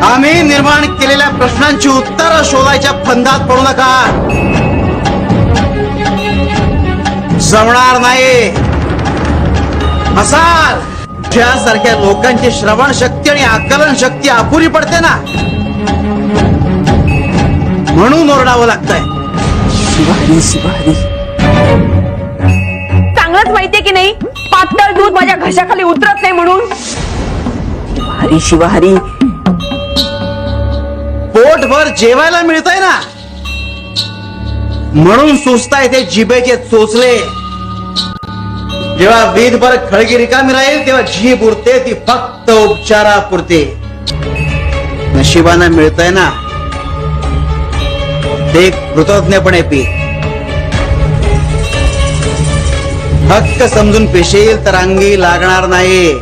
आम्ही निर्माण केलेल्या प्रश्नांची उत्तरं शोधायच्या फंदात पडू नका. जमणार नाही. असाल ज्यासारख्या लोकांची श्रवण शक्ती आणि आकलन शक्ती अपुरी पडते ना, म्हणून ओरडावं लागतंय. शिवारी शिवारी चांगलंच माहितीये की नाही, पातळ दूध माझ्या घशाखाली उतरत नाही म्हणून. शिवारी शिवारी पोटभर जेवायला मिळतंय ना, म्हणून सुचताय ते जिभेचे चोचले. जेव्हा वीधभर खळगी रिकामी राहील तेव्हा जीभ उरते ती फक्त उपचारापुरते. नशिबानं मिळतंय ना, ते कृतज्ञपणे पी. हक्क समजून पेशेल तर अंगी लागणार नाही.